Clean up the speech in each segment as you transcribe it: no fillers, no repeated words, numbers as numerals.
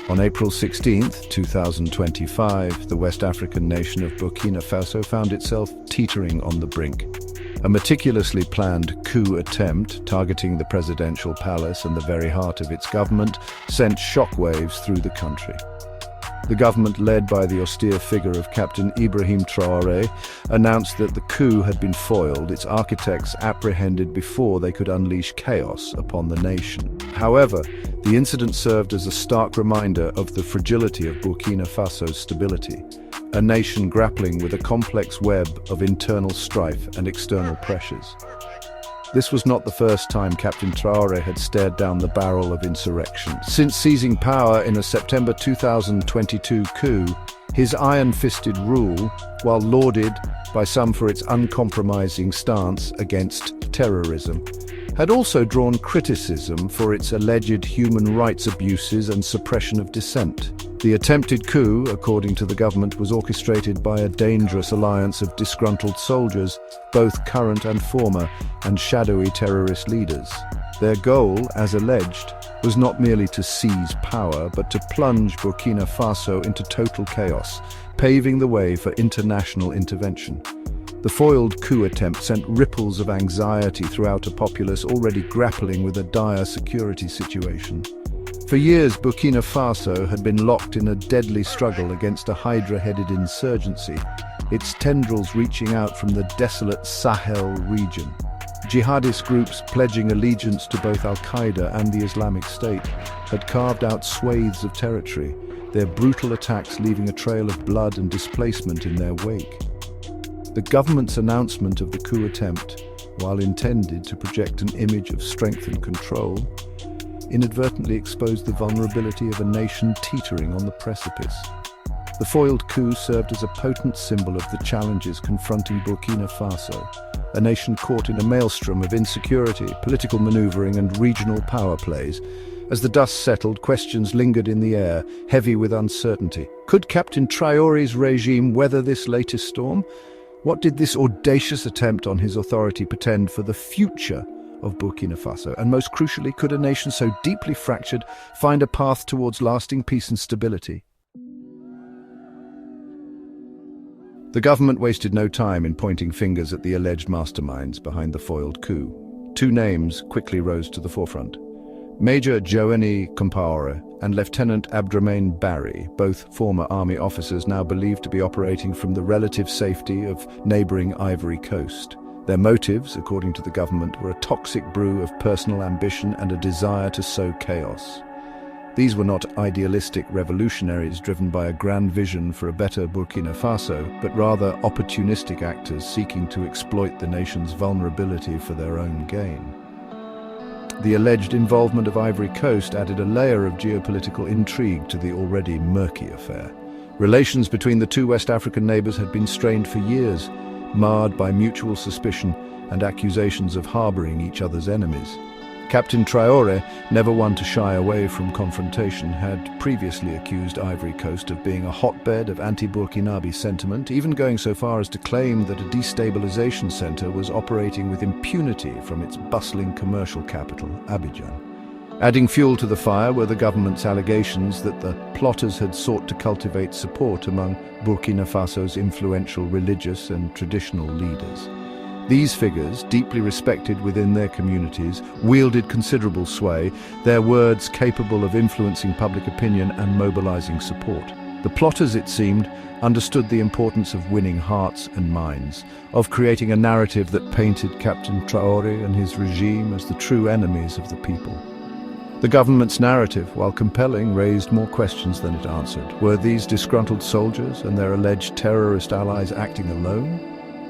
On April 16, 2025, the West African nation of Burkina Faso found itself teetering on the brink. A meticulously planned coup attempt, targeting the presidential palace and the very heart of its government, sent shockwaves through the country. The government, led by the austere figure of Captain Ibrahim Traoré, announced that the coup had been foiled, its architects apprehended before they could unleash chaos upon the nation. However, the incident served as a stark reminder of the fragility of Burkina Faso's stability, a nation grappling with a complex web of internal strife and external pressures. This was not the first time Captain Traoré had stared down the barrel of insurrection. Since seizing power in a September 2022 coup, his iron-fisted rule, while lauded by some for its uncompromising stance against terrorism, had also drawn criticism for its alleged human rights abuses and suppression of dissent. The attempted coup, according to the government, was orchestrated by a dangerous alliance of disgruntled soldiers, both current and former, and shadowy terrorist leaders. Their goal, as alleged, was not merely to seize power, but to plunge Burkina Faso into total chaos, paving the way for international intervention. The foiled coup attempt sent ripples of anxiety throughout a populace already grappling with a dire security situation. For years, Burkina Faso had been locked in a deadly struggle against a hydra-headed insurgency, its tendrils reaching out from the desolate Sahel region. Jihadist groups pledging allegiance to both Al-Qaeda and the Islamic State had carved out swathes of territory, their brutal attacks leaving a trail of blood and displacement in their wake. The government's announcement of the coup attempt, while intended to project an image of strength and control, inadvertently exposed the vulnerability of a nation teetering on the precipice. The foiled coup served as a potent symbol of the challenges confronting Burkina Faso, a nation caught in a maelstrom of insecurity, political maneuvering, and regional power plays. As the dust settled, questions lingered in the air, heavy with uncertainty. Could Captain Traoré's regime weather this latest storm? What did this audacious attempt on his authority portend for the future of Burkina Faso? And most crucially, could a nation so deeply fractured find a path towards lasting peace and stability? The government wasted no time in pointing fingers at the alleged masterminds behind the foiled coup. Two names quickly rose to the forefront: Major Joanny Compaoré and Lieutenant Abdramain Barry, both former army officers now believed to be operating from the relative safety of neighboring Ivory Coast. Their motives, according to the government, were a toxic brew of personal ambition and a desire to sow chaos. These were not idealistic revolutionaries driven by a grand vision for a better Burkina Faso, but rather opportunistic actors seeking to exploit the nation's vulnerability for their own gain. The alleged involvement of Ivory Coast added a layer of geopolitical intrigue to the already murky affair. Relations between the two West African neighbors had been strained for years, marred by mutual suspicion and accusations of harboring each other's enemies. Captain Traoré, never one to shy away from confrontation, had previously accused Ivory Coast of being a hotbed of anti-Burkinabe sentiment, even going so far as to claim that a destabilization center was operating with impunity from its bustling commercial capital, Abidjan. Adding fuel to the fire were the government's allegations that the plotters had sought to cultivate support among Burkina Faso's influential religious and traditional leaders. These figures, deeply respected within their communities, wielded considerable sway, their words capable of influencing public opinion and mobilizing support. The plotters, it seemed, understood the importance of winning hearts and minds, of creating a narrative that painted Captain Traoré and his regime as the true enemies of the people. The government's narrative, while compelling, raised more questions than it answered. Were these disgruntled soldiers and their alleged terrorist allies acting alone?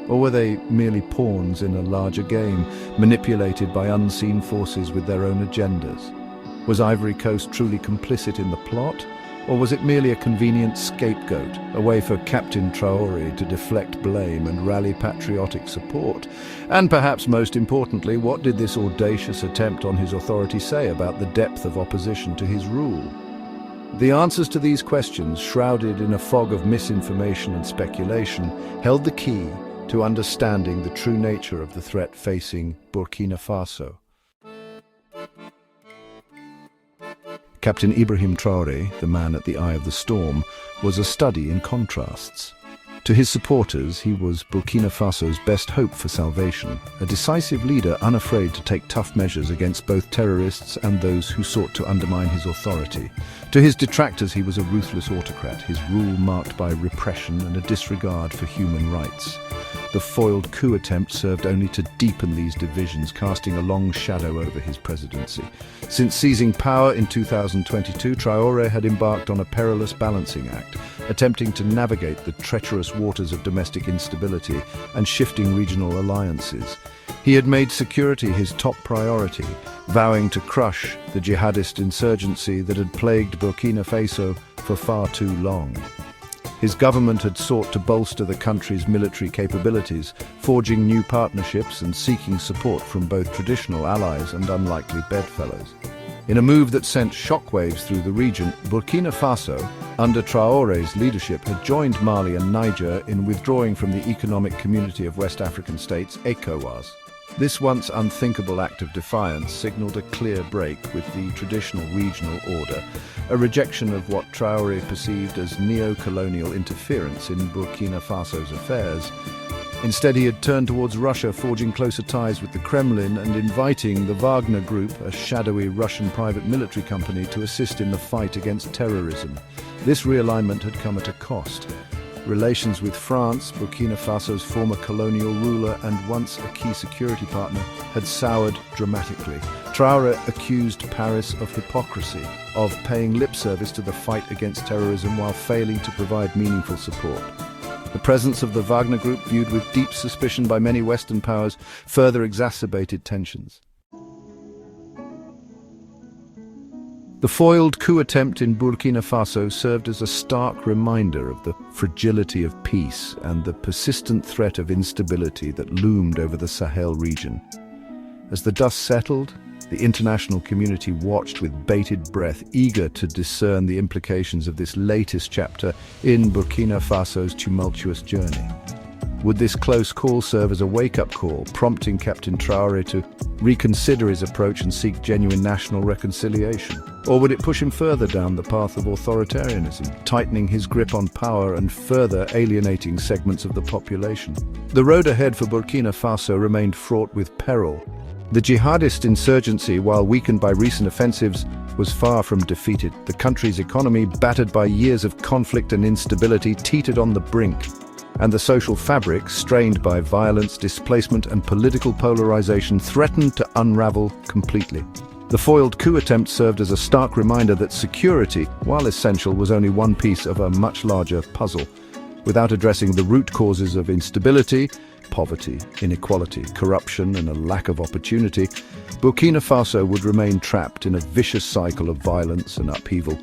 Or were they merely pawns in a larger game, manipulated by unseen forces with their own agendas? Was Ivory Coast truly complicit in the plot? Or was it merely a convenient scapegoat, a way for Captain Traoré to deflect blame and rally patriotic support? And perhaps most importantly, what did this audacious attempt on his authority say about the depth of opposition to his rule? The answers to these questions, shrouded in a fog of misinformation and speculation, held the key to understanding the true nature of the threat facing Burkina Faso. Captain Ibrahim Traoré, the man at the eye of the storm, was a study in contrasts. To his supporters, he was Burkina Faso's best hope for salvation, a decisive leader unafraid to take tough measures against both terrorists and those who sought to undermine his authority. To his detractors, he was a ruthless autocrat, his rule marked by repression and a disregard for human rights. The foiled coup attempt served only to deepen these divisions, casting a long shadow over his presidency. Since seizing power in 2022, Traoré had embarked on a perilous balancing act, attempting to navigate the treacherous waters of domestic instability and shifting regional alliances. He had made security his top priority, vowing to crush the jihadist insurgency that had plagued Burkina Faso for far too long. His government had sought to bolster the country's military capabilities, forging new partnerships and seeking support from both traditional allies and unlikely bedfellows. In a move that sent shockwaves through the region, Burkina Faso, under Traoré's leadership, had joined Mali and Niger in withdrawing from the Economic Community of West African States, ECOWAS. This once unthinkable act of defiance signaled a clear break with the traditional regional order, a rejection of what Traoré perceived as neo-colonial interference in Burkina Faso's affairs. Instead, he had turned towards Russia, forging closer ties with the Kremlin and inviting the Wagner Group, a shadowy Russian private military company, to assist in the fight against terrorism. This realignment had come at a cost. Relations with France, Burkina Faso's former colonial ruler and once a key security partner, had soured dramatically. Traoré accused Paris of hypocrisy, of paying lip service to the fight against terrorism while failing to provide meaningful support. The presence of the Wagner Group, viewed with deep suspicion by many Western powers, further exacerbated tensions. The foiled coup attempt in Burkina Faso served as a stark reminder of the fragility of peace and the persistent threat of instability that loomed over the Sahel region. As the dust settled, the international community watched with bated breath, eager to discern the implications of this latest chapter in Burkina Faso's tumultuous journey. Would this close call serve as a wake-up call, prompting Captain Traoré to reconsider his approach and seek genuine national reconciliation? Or would it push him further down the path of authoritarianism, tightening his grip on power and further alienating segments of the population? The road ahead for Burkina Faso remained fraught with peril. The jihadist insurgency, while weakened by recent offensives, was far from defeated. The country's economy, battered by years of conflict and instability, teetered on the brink, and the social fabric, strained by violence, displacement and political polarization, threatened to unravel completely. The foiled coup attempt served as a stark reminder that security, while essential, was only one piece of a much larger puzzle. Without addressing the root causes of instability, poverty, inequality, corruption and a lack of opportunity, Burkina Faso would remain trapped in a vicious cycle of violence and upheaval.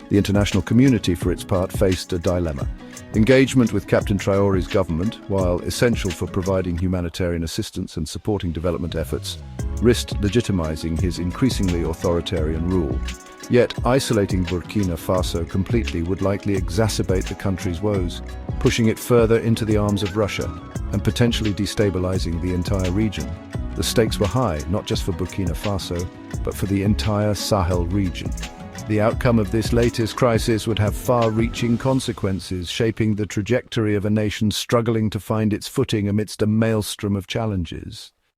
The international community, for its part, faced a dilemma. Engagement with Captain Traoré's government, while essential for providing humanitarian assistance and supporting development efforts, risked legitimizing his increasingly authoritarian rule. Yet, isolating Burkina Faso completely would likely exacerbate the country's woes, pushing it further into the arms of Russia and potentially destabilizing the entire region. The stakes were high, not just for Burkina Faso, but for the entire Sahel region. The outcome of this latest crisis would have far-reaching consequences, shaping the trajectory of a nation struggling to find its footing amidst a maelstrom of challenges.